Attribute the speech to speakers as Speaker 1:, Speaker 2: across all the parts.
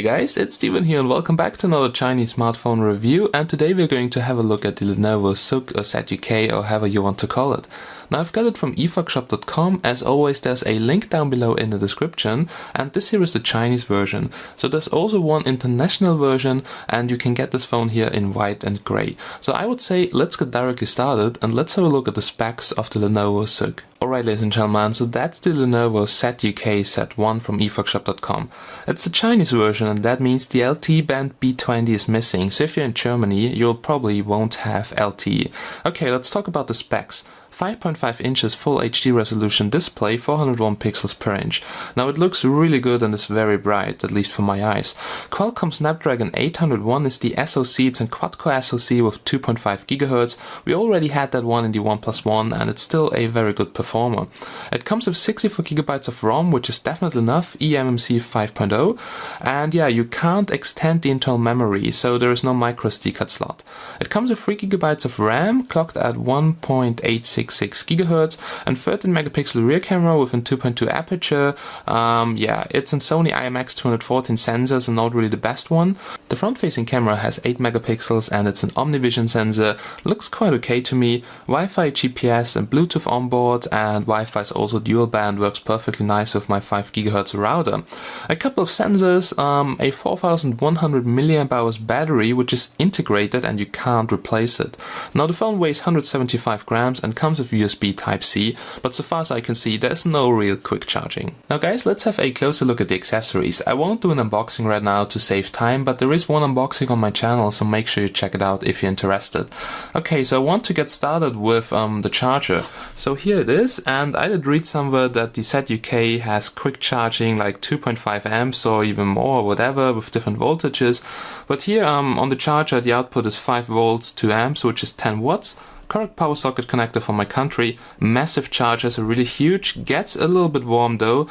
Speaker 1: Hey guys, it's Steven here and welcome back to another Chinese smartphone review, and today we're going to have a look at the Lenovo ZUK or ZUK or however you want to call it. Now I've got it from VOUCHER.com. As always, there's a link down below in the description, and this here is the Chinese version. So there's also one international version, and you can get this phone here in white and grey. So I would say let's get directly started and let's have a look at the specs of the Lenovo ZUK. Alright ladies and gentlemen, so that's the Lenovo ZUK Z1 from VOUCHER.com. It's the Chinese version, and that means the LTE band B20 is missing, so if you're in Germany you'll probably won't have LTE. Okay, let's talk about the specs. 5.5 inches full HD resolution display, 401 pixels per inch. Now it looks really good and is very bright, at least for my eyes. Qualcomm Snapdragon 801 is the SoC, it's a quad-core SoC with 2.5 GHz. We already had that one in the OnePlus One and it's still a very good performer. It comes with 64 GB of ROM, which is definitely enough, eMMC 5.0, and yeah, you can't extend the internal memory, so there is no microSD card slot. It comes with 3 GB of RAM, clocked at 1.86 GHz, and 13 megapixel rear camera with a 2.2 aperture. Yeah, it's a Sony IMX214 sensors and not really the best one. The front-facing camera has 8 megapixels and it's an OmniVision sensor. Looks quite okay to me. Wi-Fi, GPS and Bluetooth on board, and Wi-Fi is also dual band, works perfectly nice with my 5 GHz router. A couple of sensors, a 4100 mAh battery which is integrated and you can't replace it. Now the phone weighs 175 grams and comes with USB Type-C, but so far as I can see there's no real quick charging. Now guys, let's have a closer look at the accessories. I won't do an unboxing right now to save time, but there is one unboxing on my channel, so make sure you check it out if you're interested. Okay, so I want to get started with the charger. So here it is, and I did read somewhere that the ZUK has quick charging like 2.5 amps or even more or whatever with different voltages, but here on the charger the output is 5 volts 2 amps, which is 10 watts. Correct power socket connector for my country, massive chargers, are really huge, gets a little bit warm though.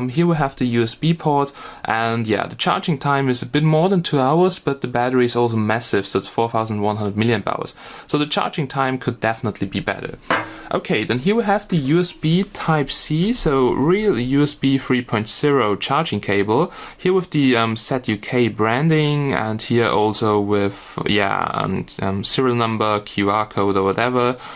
Speaker 1: Here we have the USB port, and yeah, the charging time is a bit more than 2 hours, but the battery is also massive, so it's 4100 mAh. So the charging time could definitely be better. Okay, then here we have the USB Type-C, so real USB 3.0 charging cable. Here with the ZUK branding, and here also with serial number, QR code or whatever.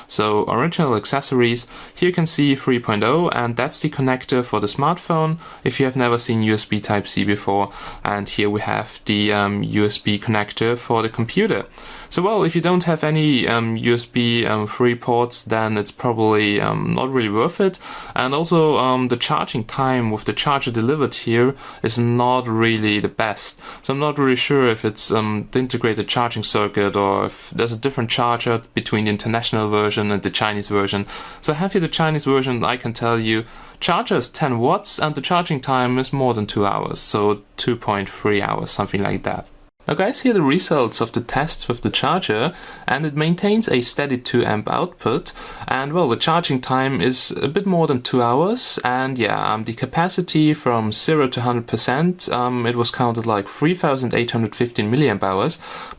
Speaker 1: So original accessories. Here you can see 3.0, and that's the connector for the smartphone if you have never seen USB Type-C before. And here we have the USB connector for the computer. So well, if you don't have any USB 3 ports, then it's probably not really worth it. And also the charging time with the charger delivered here is not really the best. So I'm not really sure if it's the integrated charging circuit or if there's a different charger between the international version and the Chinese version. So I have here the Chinese version. I can tell you charger is 10 watts and the charging time is more than 2 hours, so 2.3 hours, something like that. Now guys, here are the results of the tests with the charger, and it maintains a steady 2 amp output, and well, the charging time is a bit more than 2 hours, and yeah, the capacity from 0 to 100%, it was counted like 3815 mAh,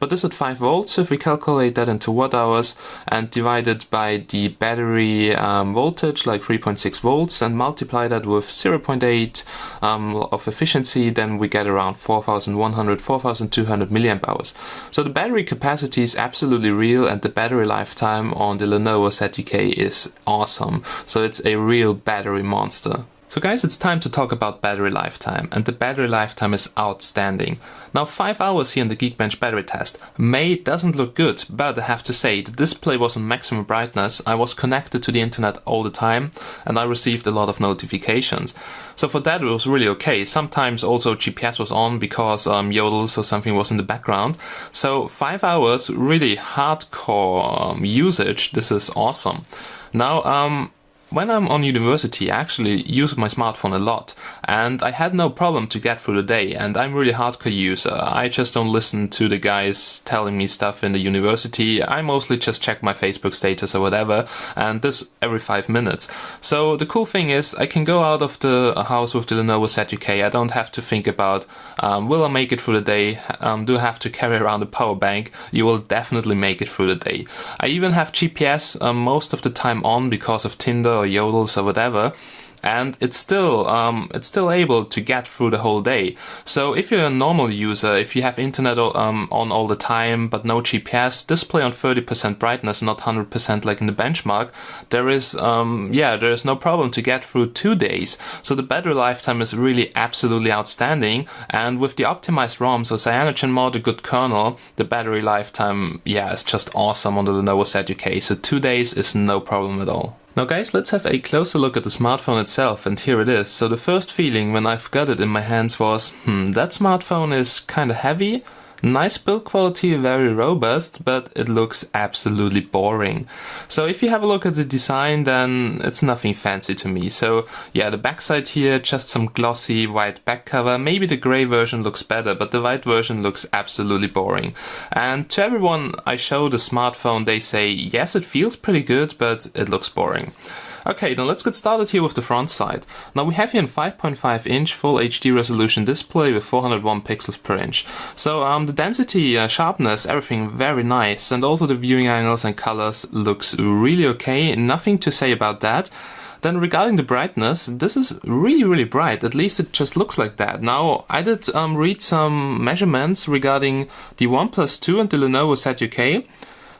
Speaker 1: but this at 5 volts, so if we calculate that into watt hours and divide it by the battery voltage, like 3.6 volts, and multiply that with 0.8 of efficiency, then we get around 4200 mAh. So the battery capacity is absolutely real, and the battery lifetime on the Lenovo ZUK is awesome. So it's a real battery monster. So guys, it's time to talk about battery lifetime, and the battery lifetime is outstanding. Now 5 hours here in the Geekbench battery test. Doesn't look good, but I have to say the display was on maximum brightness, I was connected to the internet all the time, and I received a lot of notifications. So for that it was really okay. Sometimes also GPS was on because yodels or something was in the background. So 5 hours, really hardcore usage, this is awesome. Now when I'm on university, I actually use my smartphone a lot, and I had no problem to get through the day, and I'm really hardcore user. I just don't listen to the guys telling me stuff in the university. I mostly just check my Facebook status or whatever, and this every 5 minutes. So the cool thing is I can go out of the house with the Lenovo ZUK. I don't have to think about will I make it through the day, do I have to carry around a power bank. You will definitely make it through the day. I even have GPS most of the time on because of Tinder or yodels or whatever, and it's still able to get through the whole day. So if you're a normal user, if you have internet on all the time but no GPS, display on 30% brightness, not 100% like in the benchmark, there is no problem to get through 2 days. So the battery lifetime is really absolutely outstanding, and with the optimized ROM, so CyanogenMod, a good kernel, the battery lifetime, is just awesome on the Lenovo ZUK. So 2 days is no problem at all. Now guys, let's have a closer look at the smartphone itself, and here it is. So the first feeling when I've got it in my hands was, that smartphone is kinda heavy. Nice build quality, very robust, but it looks absolutely boring. So if you have a look at the design, then it's nothing fancy to me. So yeah, the backside here, just some glossy white back cover. Maybe the grey version looks better, but the white version looks absolutely boring. And to everyone I show the smartphone, they say, yes, it feels pretty good, but it looks boring. Okay, then let's get started here with the front side. Now we have here a 5.5 inch Full HD resolution display with 401 pixels per inch. So the density, sharpness, everything very nice, and also the viewing angles and colors looks really okay, nothing to say about that. Then regarding the brightness, this is really bright, at least it just looks like that. Now I did read some measurements regarding the OnePlus 2 and the Lenovo ZUK.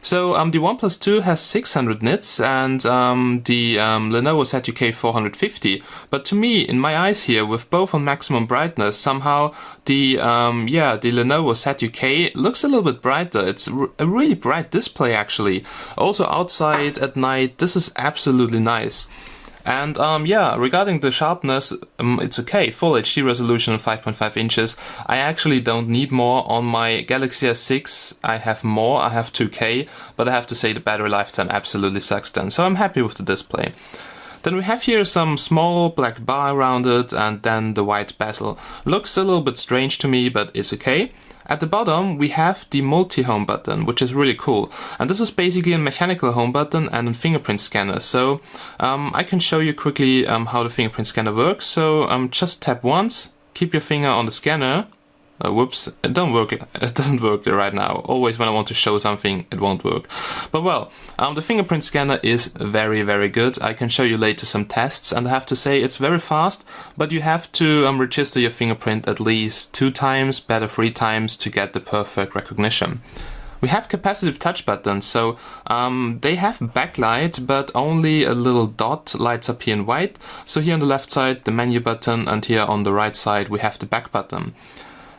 Speaker 1: So the OnePlus 2 has 600 nits and the Lenovo ZUK 450. But to me, in my eyes here, with both on maximum brightness, somehow the Lenovo ZUK looks a little bit brighter. It's a really bright display actually. Also outside at night, this is absolutely nice. And regarding the sharpness, it's okay. Full HD resolution of 5.5 inches. I actually don't need more. On my Galaxy S6, I have more. I have 2K, but I have to say the battery lifetime absolutely sucks then. So I'm happy with the display. Then we have here some small black bar around it, and then the white bezel. Looks a little bit strange to me, but it's okay. At the bottom we have the multi-home button, which is really cool. And this is basically a mechanical home button and a fingerprint scanner. So I can show you quickly how the fingerprint scanner works. So just tap once, keep your finger on the scanner. Whoops, it doesn't work right now. Always when I want to show something, it won't work. But well, the fingerprint scanner is very good. I can show you later some tests, and I have to say it's very fast, but you have to register your fingerprint at least 2 times, better 3 times to get the perfect recognition. We have capacitive touch buttons, so they have backlight, but only a little dot lights up here in white. So here on the left side, the menu button, and here on the right side, we have the back button.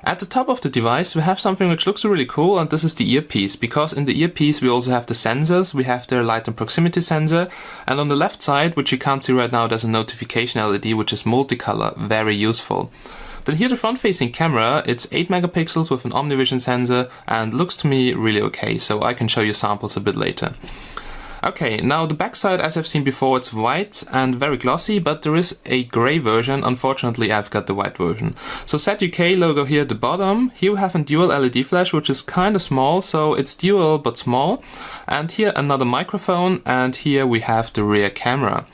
Speaker 1: At the top of the device we have something which looks really cool, and this is the earpiece, because in the earpiece we also have the sensors. We have their light and proximity sensor, and on the left side, which you can't see right now, there's a notification LED which is multicolor, very useful. Then here the front-facing camera, it's 8 megapixels with an OmniVision sensor and looks to me really okay, so I can show you samples a bit later. Okay, now the backside, as I've seen before, it's white and very glossy, but there is a grey version. Unfortunately, I've got the white version. So ZUK logo here at the bottom. Here we have a dual LED flash, which is kind of small, so it's dual but small. And here another microphone, and here we have the rear camera.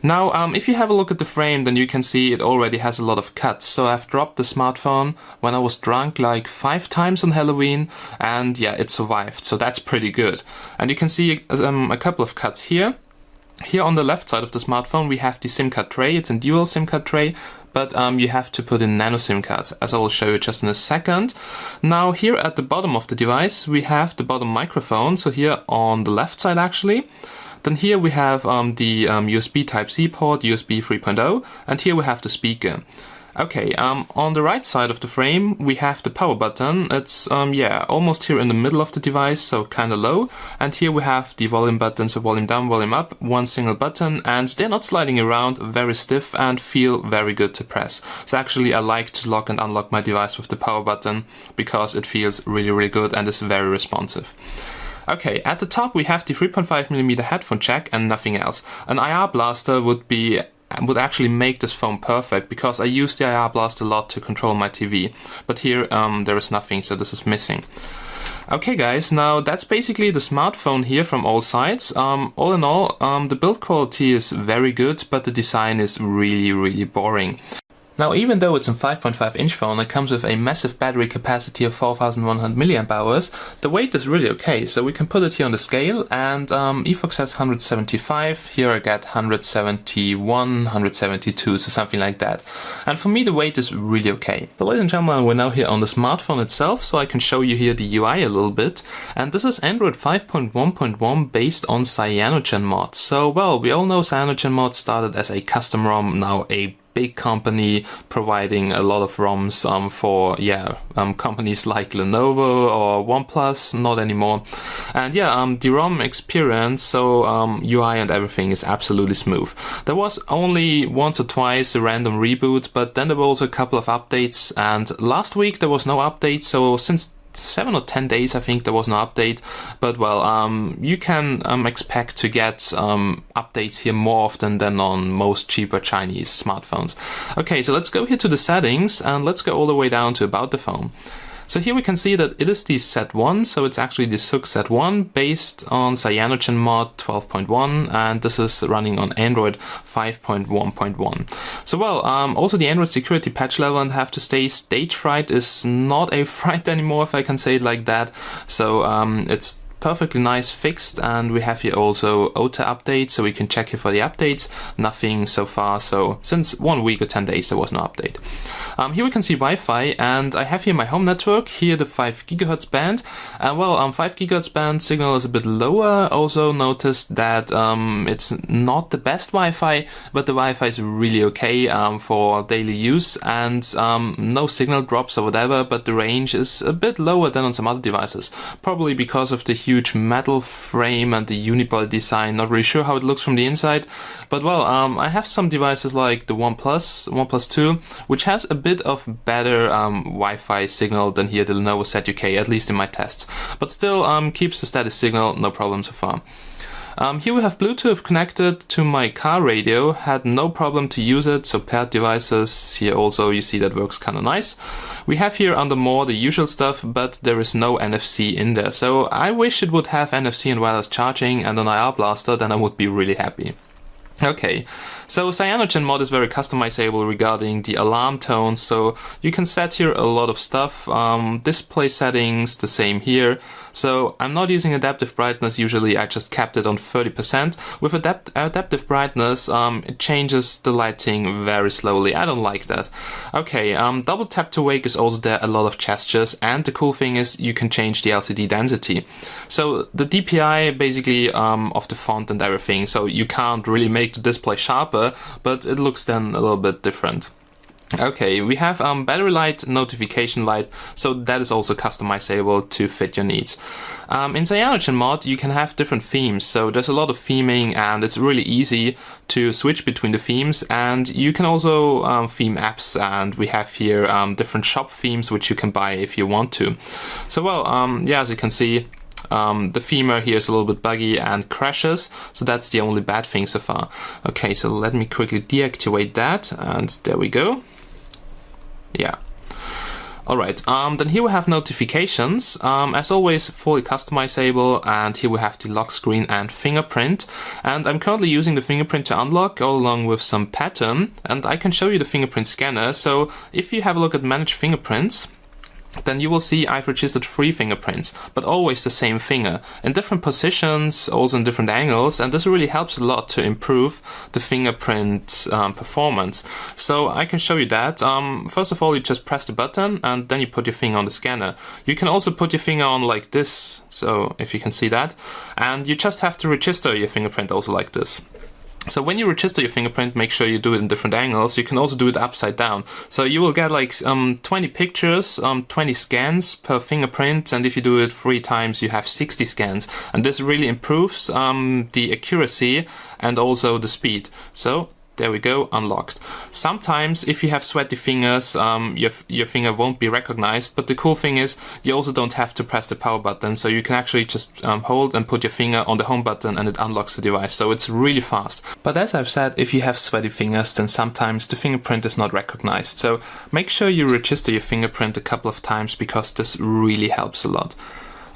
Speaker 1: Now, if you have a look at the frame, then you can see it already has a lot of cuts. So I've dropped the smartphone when I was drunk like 5 times on Halloween, and yeah, it survived. So that's pretty good. And you can see a couple of cuts here. Here on the left side of the smartphone, we have the SIM card tray. It's a dual SIM card tray, but you have to put in nano SIM cards, as I will show you just in a second. Now, here at the bottom of the device, we have the bottom microphone. So here on the left side, actually. Then here we have the USB Type-C port, USB 3.0, and here we have the speaker. Okay, on the right side of the frame we have the power button. It's almost here in the middle of the device, so kinda low. And here we have the volume buttons, so volume down, volume up, one single button, and they're not sliding around, very stiff and feel very good to press. So actually I like to lock and unlock my device with the power button because it feels really good and is very responsive. Okay, at the top we have the 3.5mm headphone jack and nothing else. An IR blaster would actually make this phone perfect, because I use the IR blaster a lot to control my TV. But here there is nothing, so this is missing. Okay guys, now that's basically the smartphone here from all sides. All in all, the build quality is very good, but the design is really boring. Now, even though it's a 5.5-inch phone, it comes with a massive battery capacity of 4100 mAh, the weight is really okay, so we can put it here on the scale, and eFox says 175, here I get 171, 172, so something like that. And for me the weight is really okay. But ladies and gentlemen, we're now here on the smartphone itself, so I can show you here the UI a little bit, and this is Android 5.1.1 based on CyanogenMod. So, well, we all know CyanogenMod started as a custom ROM, now a big company providing a lot of ROMs for companies like Lenovo or OnePlus, not anymore. And the ROM experience, so UI and everything is absolutely smooth. There was only once or twice a random reboot, but then there were also a couple of updates, and last week there was no update, so since 7 or 10 days I think there was no update, but well, you can expect to get updates here more often than on most cheaper Chinese smartphones. Okay, so let's go here to the settings and let's go all the way down to about the phone. So here we can see that it is the Z1, so it's actually the ZUK Z1 based on CyanogenMod 12.1, and this is running on Android 5.1.1. So well, also the Android security patch level, and have to say stage fright is not a fright anymore, if I can say it like that. So it's perfectly nice fixed, and we have here also octa update, so we can check here for the updates. Nothing so far, so since 1 week or 10 days there was no update. Here we can see Wi-Fi, and I have here my home network, here the 5 GHz band, and well, 5 GHz band signal is a bit lower. Also noticed that it's not the best Wi-Fi, but the Wi-Fi is really okay for daily use, and no signal drops or whatever, but the range is a bit lower than on some other devices, probably because of the huge metal frame and the unibody design. Not really sure how it looks from the inside, but well, I have some devices like the OnePlus 2, which has a bit of better Wi-Fi signal than here the Lenovo ZUK, at least in my tests, but still keeps the steady signal, no problem so far. Here we have Bluetooth connected to my car radio, had no problem to use it, so paired devices, here also you see that works kinda nice. We have here under more the usual stuff, but there is no NFC in there, so I wish it would have NFC and wireless charging and an IR blaster, then I would be really happy. Okay, so CyanogenMod is very customizable regarding the alarm tone, so you can set here a lot of stuff. Display settings, the same here. So I'm not using adaptive brightness, usually I just kept it on 30%. With adaptive brightness, it changes the lighting very slowly. I don't like that. Okay, double tap to wake is also there, a lot of gestures, and the cool thing is you can change the LCD density. So the DPI basically of the font and everything, so you can't really make the display sharper, but it looks then a little bit different. Okay, we have battery light, notification light, so that is also customizable to fit your needs. In CyanogenMod you can have different themes, so there's a lot of theming and it's really easy to switch between the themes, and you can also theme apps, and we have here different shop themes which you can buy if you want to. So well, as you can see, the femur here is a little bit buggy and crashes, so that's the only bad thing so far. Okay, so let me quickly deactivate that, and there we go. Yeah. Alright, then here we have notifications, as always fully customizable, and here we have the lock screen and fingerprint, and I'm currently using the fingerprint to unlock all along with some pattern, and I can show you the fingerprint scanner. So if you have a look at manage fingerprints, then you will see I've registered 3 fingerprints, but always the same finger, in different positions, also in different angles, and this really helps a lot to improve the fingerprint performance. So I can show you that. First of all, you just press the button and then you put your finger on the scanner. You can also put your finger on like this, so if you can see that, and you just have to register your fingerprint also like this. So when you register your fingerprint, make sure you do it in different angles. You can also do it upside down. So you will get like 20 pictures, 20 scans per fingerprint, and if you do it 3 times, you have 60 scans. And this really improves the accuracy and also the speed. So there we go, unlocked. Sometimes if you have sweaty fingers, your finger won't be recognized, but the cool thing is you also don't have to press the power button, so you can actually just hold and put your finger on the home button and it unlocks the device, so it's really fast. But as I've said, if you have sweaty fingers, then sometimes the fingerprint is not recognized, so make sure you register your fingerprint a couple of times because this really helps a lot.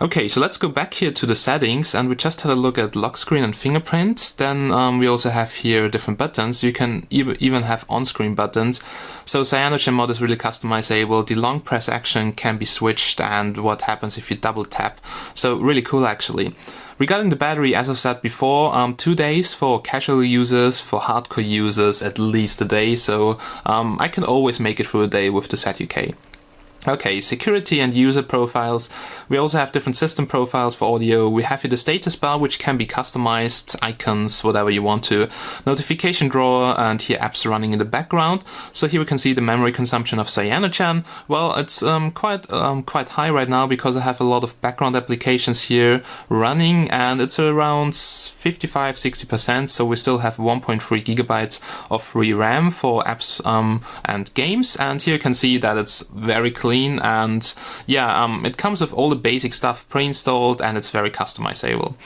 Speaker 1: Okay, so let's go back here to the settings, and we just had a look at lock screen and fingerprint. Then we also have here different buttons. You can even have on-screen buttons. So CyanogenMod is really customizable. The long press action can be switched, and what happens if you double tap. So really cool actually. Regarding the battery, as I said before, 2 days for casual users, for hardcore users at least a day. So I can always make it through a day with the ZUK. Okay, security and user profiles. We also have different system profiles for audio. We have here the status bar, which can be customized, icons, whatever you want to. Notification drawer, and here apps running in the background. So here we can see the memory consumption of Cyanogen. Well, it's quite high right now because I have a lot of background applications here running, and it's around 55-60%. So we still have 1.3 gigabytes of free RAM for apps and games. And here you can see that it's very clean. And yeah, it comes with all the basic stuff pre-installed, and it's very customizable.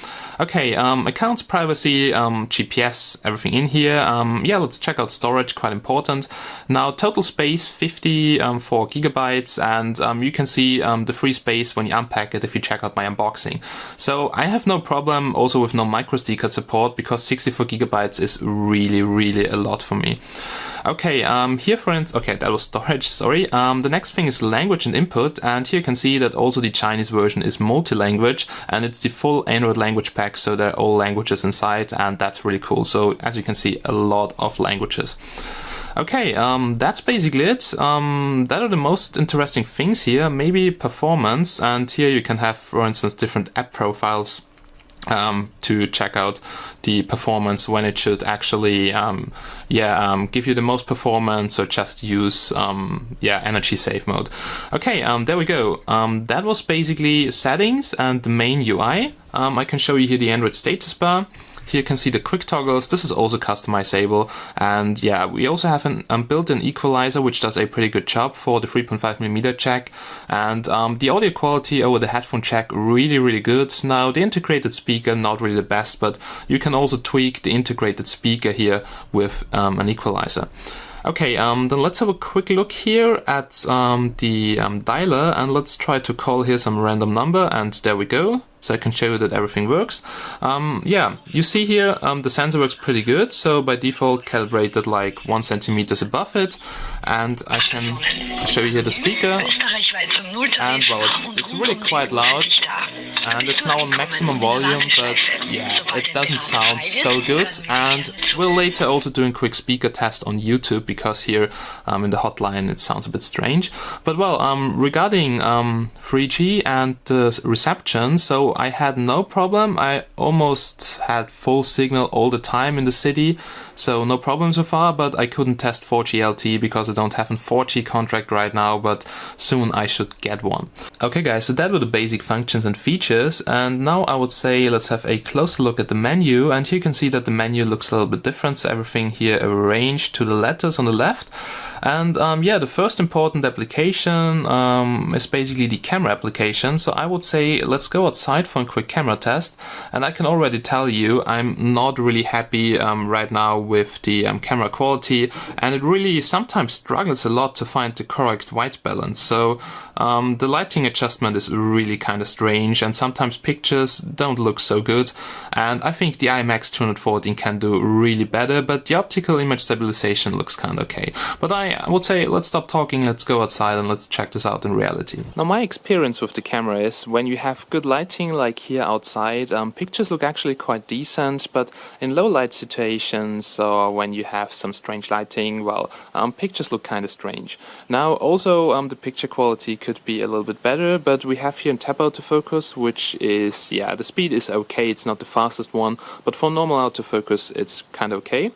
Speaker 1: Okay, accounts, privacy, GPS, everything in here. Yeah, let's check out storage, quite important. Now, total space 54 gigabytes, and you can see the free space when you unpack it if you check out my unboxing. So I have no problem also with no microSD card support, because 64 gigabytes is really a lot for me. Okay, here for instance, okay, that was storage, sorry. The next thing is language and input, and here you can see that also the Chinese version is multi-language, and it's the full Android language pack, so there are all languages inside, and that's really cool. So as you can see, a lot of languages. Okay, that's basically it. That are the most interesting things here, maybe performance, and here you can have, for instance, different app profiles to check out the performance when it should actually give you the most performance, or just use energy save mode. Okay, there we go. That was basically settings and the main UI. I can show you here the Android status bar. Here you can see the quick toggles. This is also customizable, and yeah, we also have an built-in equalizer which does a pretty good job for the 3.5mm jack, and the audio quality over the headphone jack really good. Now the integrated speaker, not really the best, but you can also tweak the integrated speaker here with an equalizer. Okay, then let's have a quick look here at the dialer, and let's try to call here some random number, and there we go. So I can show you that everything works. Yeah, you see here the sensor works pretty good, so by default calibrated like 1 centimeters above it, and I can show you here the speaker, and well, it's really quite loud, and it's now on maximum volume, but yeah, it doesn't sound so good. And we'll later also do a quick speaker test on YouTube, because here in the hotline it sounds a bit strange. But well, regarding 3G and the reception, so I had no problem. I almost had full signal all the time in the city, so no problem so far, but I couldn't test 4G LTE because I don't have a 4G contract right now, but soon I should get one. Okay guys, so that were the basic functions and features, and now I would say let's have a closer look at the menu, and here you can see that the menu looks a little bit different, so everything here arranged to the letters on the left. And yeah, the first important application is basically the camera application. So I would say let's go outside for a quick camera test. And I can already tell you I'm not really happy right now with the camera quality, and it really sometimes struggles a lot to find the correct white balance. So the lighting adjustment is really kind of strange, and sometimes pictures don't look so good. And I think the IMX 214 can do really better, but the optical image stabilization looks kind of okay. But I would say let's stop talking, let's go outside and let's check this out in reality. Now my experience with the camera is when you have good lighting like here outside, pictures look actually quite decent, but in low light situations or when you have some strange lighting, well, pictures look kind of strange. Now also the picture quality could be a little bit better, but we have here in tap autofocus, which is, yeah, the speed is okay, it's not the fastest one, but for normal autofocus it's kind of okay.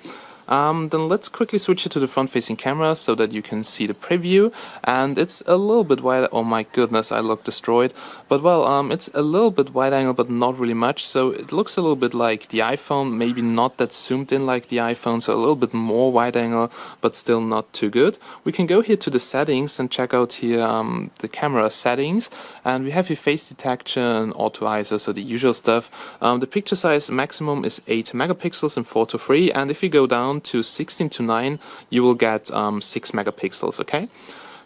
Speaker 1: Then let's quickly switch it to the front-facing camera so that you can see the preview, and it's a little bit wide. Oh my goodness, I look destroyed. But well, it's a little bit wide angle, but not really much, so it looks a little bit like the iPhone, maybe not that zoomed in like the iPhone, so a little bit more wide angle, but still not too good. We can go here to the settings and check out here the camera settings, and we have here face detection, auto ISO, so the usual stuff. The picture size maximum is 8 megapixels in 4:3, and if you go down to 16:9, you will get 6 megapixels, okay?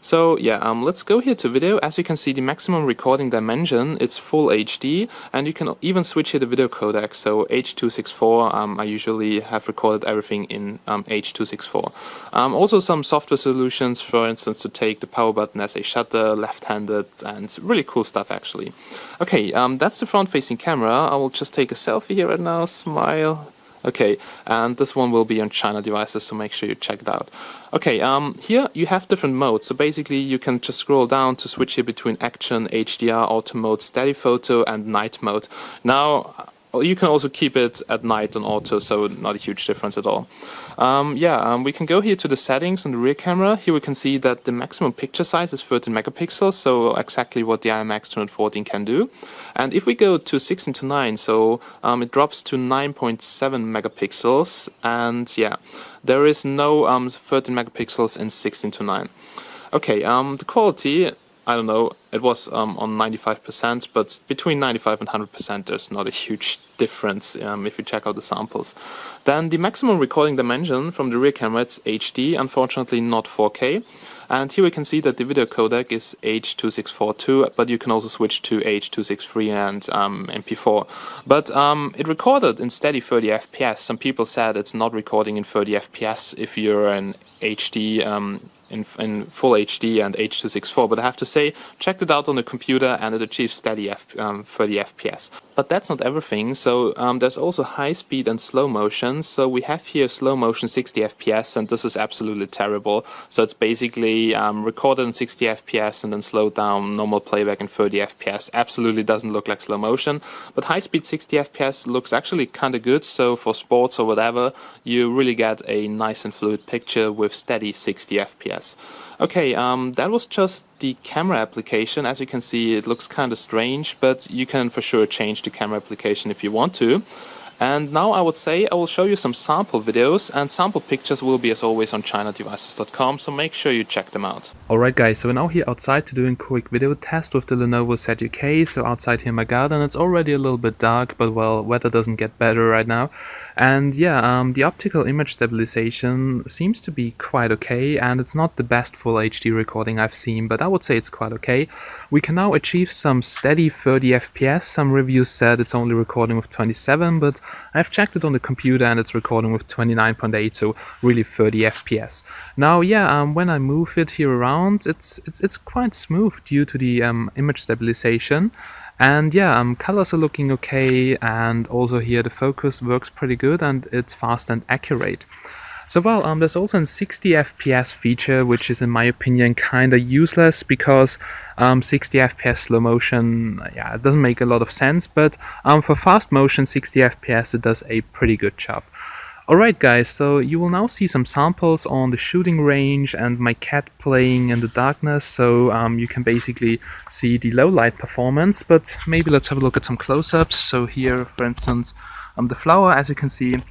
Speaker 1: So yeah, let's go here to video. As you can see, the maximum recording dimension, it's full HD, and you can even switch here the video codec. So H.264, I usually have recorded everything in H.264. Also some software solutions, for instance, to take the power button as a shutter, left-handed, and really cool stuff actually. Okay, that's the front-facing camera. I will just take a selfie here right now, smile. Okay, and this one will be on China devices, so make sure you check it out. Okay, here you have different modes, so basically you can just scroll down to switch here between action, HDR, auto mode, steady photo, and night mode. Now, you can also keep it at night on auto, so not a huge difference at all. We can go here to the settings on the rear camera. Here we can see that the maximum picture size is 13 megapixels, so exactly what the IMX214 can do. And if we go to 16:9, so it drops to 9.7 megapixels, and yeah, there is no 13 megapixels in 16:9. Okay, the quality, I don't know, it was on 95%, but between 95 and 100% there's not a huge difference if you check out the samples. Then the maximum recording dimension from the rear camera, it's HD, unfortunately not 4K. And here we can see that the video codec is H.264.2, but you can also switch to H.263 and MP4. But it recorded in steady 30 FPS. Some people said it's not recording in 30 FPS if you're in HD, in full HD and H.264, but I have to say, checked it out on the computer and it achieves steady 30 FPS. But that's not everything, so there's also high speed and slow motion. So we have here slow motion 60 FPS, and this is absolutely terrible. So it's basically recorded in 60 FPS and then slowed down, normal playback in 30 FPS. Absolutely doesn't look like slow motion, but high speed 60 FPS looks actually kind of good. So for sports or whatever, you really get a nice and fluid picture with steady 60 FPS. Okay, that was just the camera application. As you can see, it looks kind of strange, but you can for sure change the camera application if you want to. And now I would say I will show you some sample videos, and sample pictures will be as always on chinadevices.com, so make sure you check them out. Alright guys, so we're now here outside to do a quick video test with the Lenovo ZUK. So outside here in my garden, it's already a little bit dark, but well, weather doesn't get better right now. And yeah, the optical image stabilization seems to be quite okay, and it's not the best full HD recording I've seen, but I would say it's quite okay. We can now achieve some steady 30 FPS. Some reviews said it's only recording with 27, but I've checked it on the computer and it's recording with 29.8, so really 30 FPS. Now, yeah, when I move it here around, it's quite smooth due to the image stabilization. And yeah, colors are looking okay, and also here the focus works pretty good and it's fast and accurate. So well, there's also a 60 FPS feature, which is in my opinion kinda useless, because 60 FPS slow motion, yeah, it doesn't make a lot of sense, but for fast motion 60 FPS it does a pretty good job. Alright guys, so you will now see some samples on the shooting range and my cat playing in the darkness, so you can basically see the low light performance, but maybe let's have a look at some close-ups. So here, for instance, the flower, as you can see,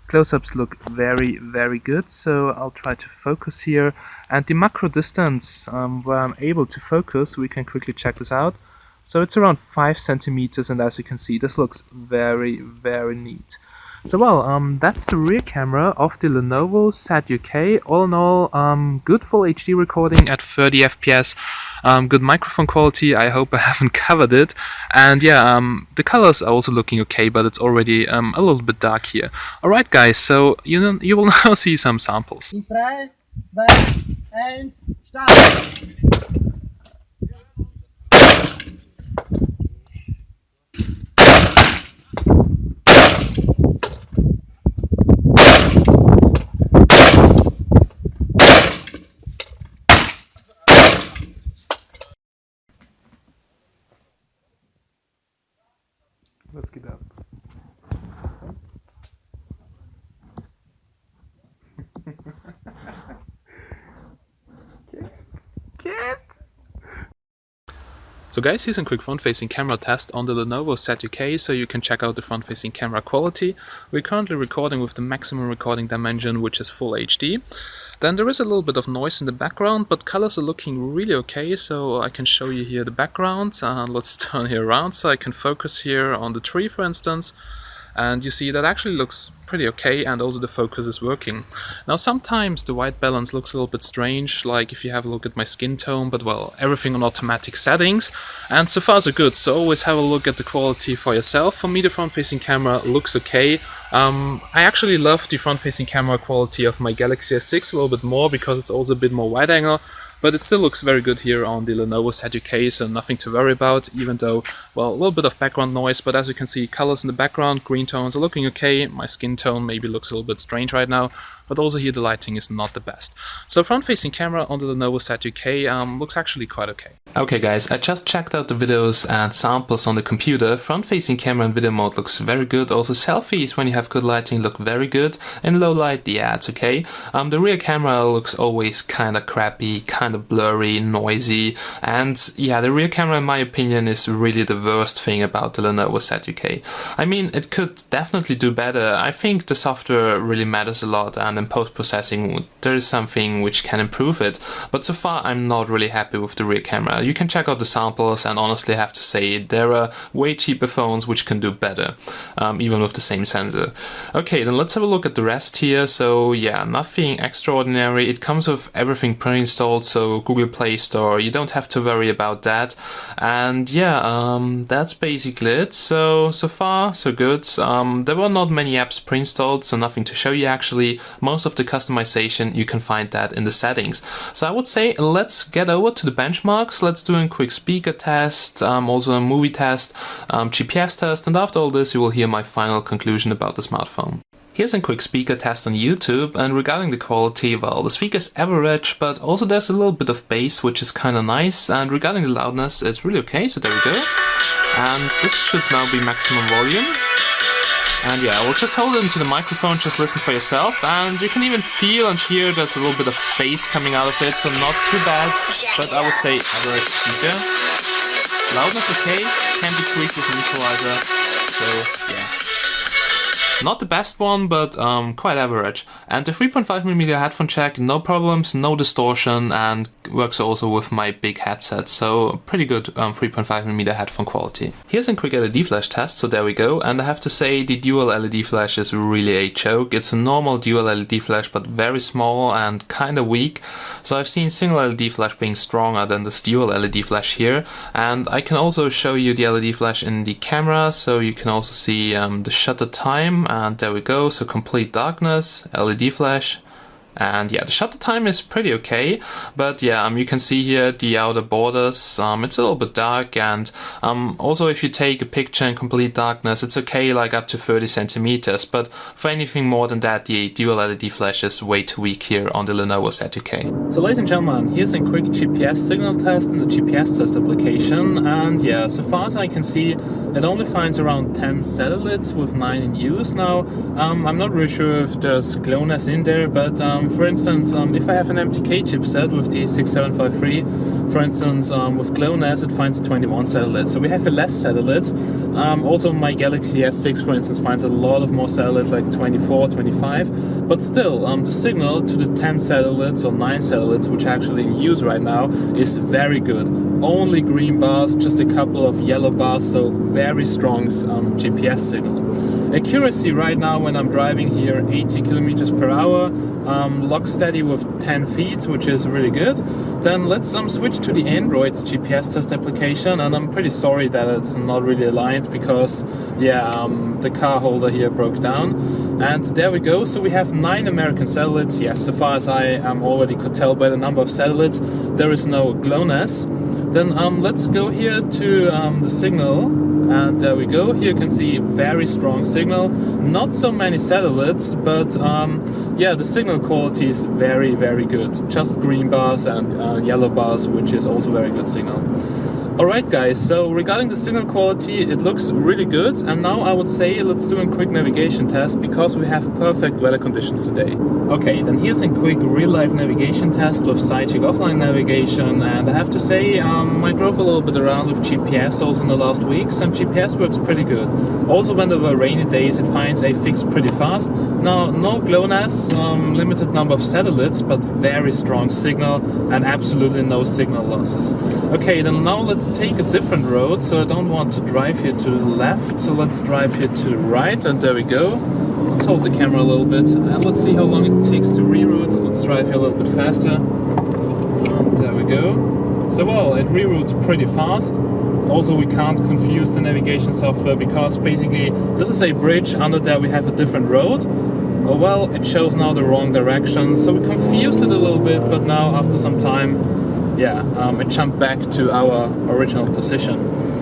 Speaker 1: close-ups look very, very good, so I'll try to focus here. And the macro distance, where I'm able to focus, we can quickly check this out. So it's around 5 centimeters, and as you can see, this looks very, very neat. So well, that's the rear camera of the Lenovo ZUK. All in all, good full HD recording at 30 FPS, good microphone quality. I hope I haven't covered it. And yeah, the colors are also looking okay, but it's already a little bit dark here. Alright guys, so you will now see some samples.
Speaker 2: In 3, 2, 1, start!
Speaker 1: Let's get up. So guys, here's a quick front-facing camera test on the Lenovo ZUK, so you can check out the front-facing camera quality. We're currently recording with the maximum recording dimension, which is full HD. Then there is a little bit of noise in the background, but colors are looking really okay, so I can show you here the background. Let's turn here around so I can focus here on the tree, for instance. and you see that actually looks pretty okay, and also the focus is working. Now sometimes the white balance looks a little bit strange, like if you have a look at my skin tone, but well, everything on automatic settings, and so far so good, so always have a look at the quality for yourself. For me the front-facing camera looks okay. I actually love the front-facing camera quality of my Galaxy S6 a little bit more because it's also a bit more wide angle, but it still looks very good here on the Lenovo ZUK, so nothing to worry about, even though, well, a little bit of background noise, but as you can see, colors in the background, green tones are looking okay. My skin tone maybe looks a little bit strange right now, but also here the lighting is not the best. So front-facing camera on the Lenovo ZUK looks actually quite okay. Okay guys, I just checked out the videos and samples on the computer. Front-facing camera in video mode looks very good. Also selfies when you have good lighting look very good. In low light, yeah, it's okay. The rear camera looks always kinda crappy, kinda blurry, noisy, and yeah, the rear camera in my opinion is really the worst thing about the Lenovo ZUK. I mean, it could definitely do better. I think the software really matters a lot, and in post-processing there is something which can improve it, but so far I'm not really happy with the rear camera. You can check out the samples, and honestly I have to say there are way cheaper phones which can do better, even with the same sensor. Okay, then let's have a look at the rest here. So yeah, nothing extraordinary. It comes with everything pre-installed, so Google Play Store, you don't have to worry about that. And yeah, that's basically it. So far so good. There were not many apps pre-installed, so nothing to show you actually. Most of the customization, you can find that in the settings. So I would say let's get over to the benchmarks. Let's do a quick speaker test, also a movie test, GPS test, and after all this you will hear my final conclusion about the smartphone. Here's a quick speaker test on YouTube, and regarding the quality, well, the speaker's average, but also there's a little bit of bass, which is kinda nice, and regarding the loudness, it's really okay, so there we go. And this should now be maximum volume. And yeah, I will just hold it into the microphone, just listen for yourself, and you can even feel and hear there's a little bit of bass coming out of it, so not too bad, but I would say average speaker. Loudness okay, can be tweaked with an equalizer, so yeah. Not the best one, but quite average. And the 3.5mm headphone jack, no problems, no distortion, and works also with my big headset, so pretty good 3.5mm headphone quality. Here's a quick LED flash test, so there we go, and I have to say the dual LED flash is really a joke. It's a normal dual LED flash, but very small and kinda weak, so I've seen single LED flash being stronger than this dual LED flash here, and I can also show you the LED flash in the camera, so you can also see the shutter time. And there we go, so complete darkness, LED flash, and yeah, the shutter time is pretty okay, but yeah, you can see here the outer borders, it's a little bit dark, and also if you take a picture in complete darkness, it's okay, like up to 30 centimeters, but for anything more than that, the dual LED flash is way too weak here on the Lenovo ZUK. So ladies and gentlemen, here's a quick GPS signal test in the GPS test application, and yeah, so far as I can see, it only finds around 10 satellites with 9 in use now. I'm not really sure if there's GLONASS in there, but for instance, if I have an MTK chipset with the 6753, for instance, with GLONASS it finds 21 satellites, so we have less satellites. Also my Galaxy S6, for instance, finds a lot of more satellites, like 24, 25, but still, the signal to the 10 satellites or 9 satellites, which are actually in use right now, is very good. Only green bars, just a couple of yellow bars, so very strong GPS signal. Accuracy right now when I'm driving here, 80 kilometers per hour, lock steady with 10 feet, which is really good. Then let's switch to the Android's GPS test application, and I'm pretty sorry that it's not really aligned because yeah, the car holder here broke down. And there we go, so we have 9 American satellites. Yes, so far as I already could tell by the number of satellites, there is no GLONASS. Then let's go here to the signal, and there we go. Here you can see very strong signal, not so many satellites, but yeah, the signal quality is very, very good. Just green bars and yellow bars, which is also very good signal. Alright guys, so regarding the signal quality, it looks really good, and now I would say let's do a quick navigation test because we have perfect weather conditions today. Okay, then here's a quick real-life navigation test with Cyanogen offline navigation, and I have to say I drove a little bit around with GPS also in the last weeks, and GPS works pretty good. Also when there were rainy days it finds a fix pretty fast. Now no GLONASS, limited number of satellites, but very strong signal and absolutely no signal losses. Okay, then now let's let's take a different road. So I don't want to drive here to the left, so let's drive here to the right, and there we go. Let's hold the camera a little bit and let's see how long it takes to reroute. Let's drive here a little bit faster, and there we go. So well, it reroutes pretty fast. Also, we can't confuse the navigation software because basically this is a bridge, under there we have a different road. Oh well, it shows now the wrong direction, so we confused it a little bit, but now after some time, yeah, it jumped back to our original position.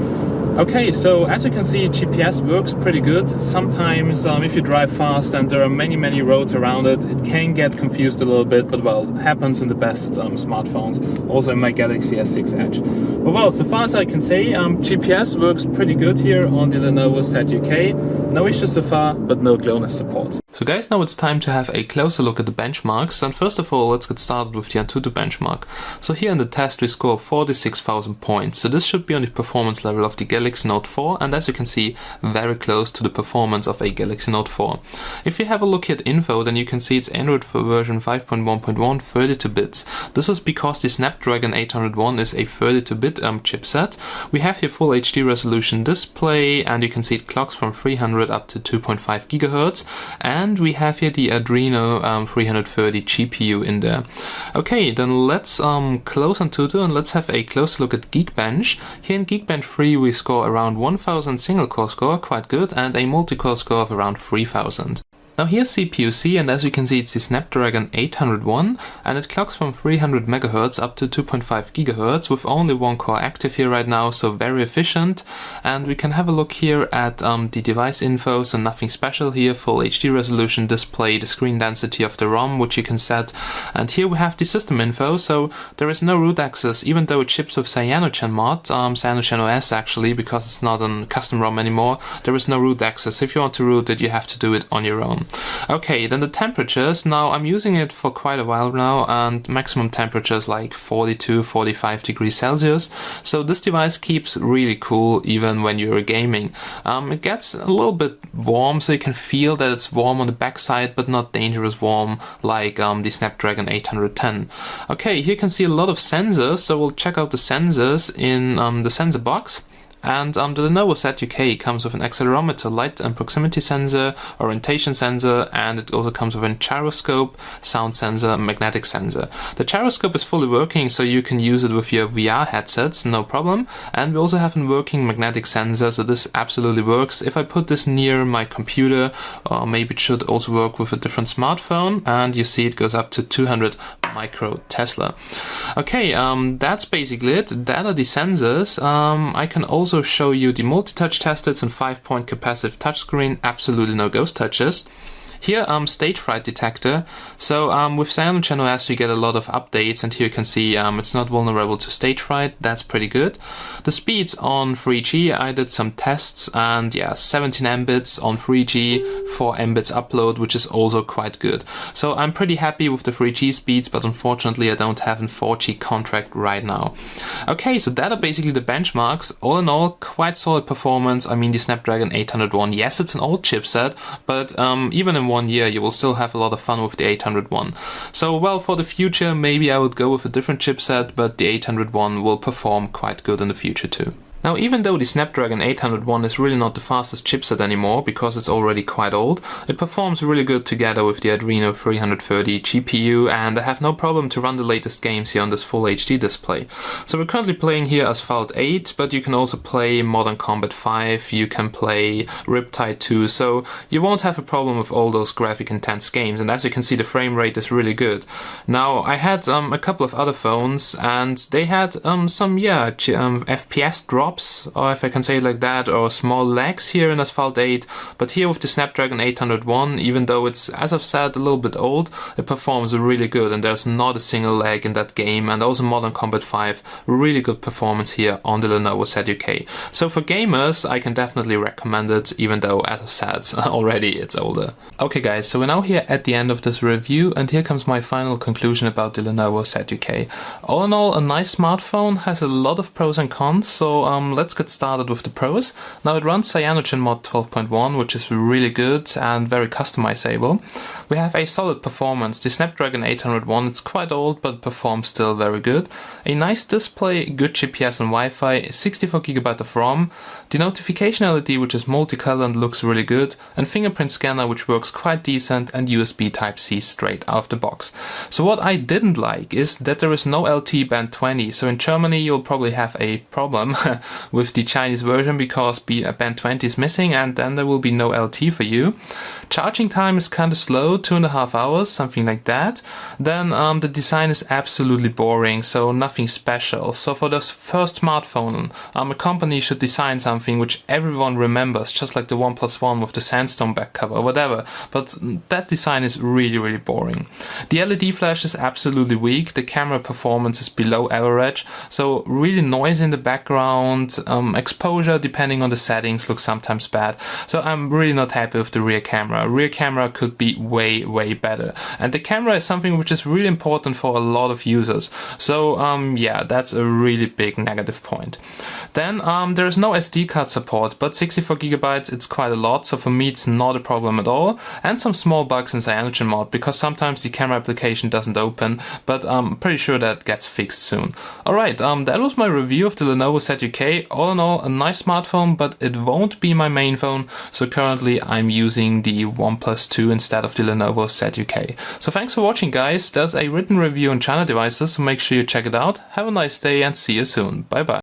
Speaker 1: Okay, so as you can see, GPS works pretty good. Sometimes if you drive fast and there are many roads around it, it can get confused a little bit, but well, it happens in the best smartphones, also in my Galaxy S6 Edge. But well, so far as I can say, GPS works pretty good here on the Lenovo ZUK. No issues so far, but no GLONASS support. So guys, now it's time to have a closer look at the benchmarks, and first of all, let's get started with the Antutu benchmark. So here in the test we score 46,000 points, so this should be on the performance level of the Galaxy Note 4, and as you can see, very close to the performance of a Galaxy Note 4. If you have a look at info, then you can see it's Android for version 5.1.1, 32 bits. This is because the Snapdragon 801 is a 32-bit chipset. We have here full HD resolution display, and you can see it clocks from 300 up to 2.5 GHz, and we have here the Adreno 330 GPU in there. Okay, then let's close Antutu and let's have a close look at Geekbench. Here in Geekbench 3 we score around 1000 single core score, quite good, and a multi-core score of around 3000. Now here's CPU-C, and as you can see it's the Snapdragon 801, and it clocks from 300 MHz up to 2.5 GHz with only one core active here right now, so very efficient. And we can have a look here at the device info, so nothing special here, full HD resolution display, the screen density of the ROM which you can set, and here we have the system info, so there is no root access even though it ships with CyanogenMod, Cyanogen OS actually, because it's not a custom ROM anymore. There is no root access. If you want to root it, you have to do it on your own. Okay, then the temperatures. Now I'm using it for quite a while now, and maximum temperatures like 42-45 degrees Celsius. So this device keeps really cool even when you're gaming. It gets a little bit warm, so you can feel that it's warm on the backside, but not dangerous warm like the Snapdragon 810. Okay, here you can see a lot of sensors, so we'll check out the sensors in the sensor box. And the Lenovo ZUK comes with an accelerometer, light and proximity sensor, orientation sensor, and it also comes with a gyroscope, sound sensor, magnetic sensor. The gyroscope is fully working, so you can use it with your VR headsets, no problem. And we also have a working magnetic sensor, so this absolutely works. If I put this near my computer, or maybe it should also work with a different smartphone, and you see it goes up to 200 micro Tesla. Okay, that's basically it. That are the sensors. I can also show you the multi-touch test. It's a 5-point capacitive touchscreen, absolutely no ghost touches. Here, stage fright detector. So with Cyanogen OS you get a lot of updates, and here you can see it's not vulnerable to stage fright. That's pretty good. The speeds on 3G, I did some tests, and yeah, 17 Mbits on 3G, 4 Mbits upload, which is also quite good. So I'm pretty happy with the 3G speeds, but unfortunately I don't have a 4G contract right now. Okay, so that are basically the benchmarks. All in all, quite solid performance. I mean, the Snapdragon 801, yes, it's an old chipset, but even in 1 year you will still have a lot of fun with the 801. So well, for the future maybe I would go with a different chipset, but the 801 will perform quite good in the future too. Now, even though the Snapdragon 801 is really not the fastest chipset anymore because it's already quite old, it performs really good together with the Adreno 330 GPU, and I have no problem to run the latest games here on this full HD display. So we're currently playing here Asphalt 8, but you can also play Modern Combat 5, you can play Riptide 2, so you won't have a problem with all those graphic intense games, and as you can see the frame rate is really good. Now, I had a couple of other phones, and they had some FPS drops, or if I can say it like that, or small lags here in Asphalt 8, but here with the Snapdragon 801, even though it's, as I've said, a little bit old, it performs really good, and there's not a single lag in that game. And also Modern Combat 5, really good performance here on the Lenovo ZUK. So for gamers, I can definitely recommend it, even though, as I've said already, it's older. Okay guys, so we're now here at the end of this review, and here comes my final conclusion about the Lenovo ZUK. All in all, a nice smartphone, has a lot of pros and cons, so let's get started with the pros. Now it runs CyanogenMod 12.1, which is really good and very customizable. We have a solid performance. The Snapdragon 801, it's quite old, but performs still very good. A nice display, good GPS and Wi-Fi, 64GB of ROM, the notification LED, which is multicolor and looks really good, and Fingerprint Scanner, which works quite decent, and USB Type-C straight out of the box. So what I didn't like is that there is no LTE band 20, so in Germany you'll probably have a problem with the Chinese version because band 20 is missing and then there will be no LTE for you. Charging time is kind of slow, 2.5 hours, something like that. Then the design is absolutely boring, so nothing special. So for this first smartphone, a company should design something which everyone remembers, just like the OnePlus One with the sandstone back cover or whatever. But that design is really boring. The LED flash is absolutely weak, the camera performance is below average, so really noise in the background, exposure depending on the settings looks sometimes bad. So I'm really not happy with the rear camera. Rear camera could be way better. And the camera is something which is really important for a lot of users. So yeah, that's a really big negative point. Then there is no SD card support, but 64GB, it's quite a lot, so for me it's not a problem at all. And some small bugs in CyanogenMod, because sometimes the camera application doesn't open, but I'm pretty sure that gets fixed soon. Alright, that was my review of the Lenovo ZUK. All in all, a nice smartphone, but it won't be my main phone, so currently I'm using the OnePlus 2 instead of the Lenovo ZUK. So thanks for watching, guys. There's a written review on China devices, so make sure you check it out. Have a nice day and see you soon. Bye bye.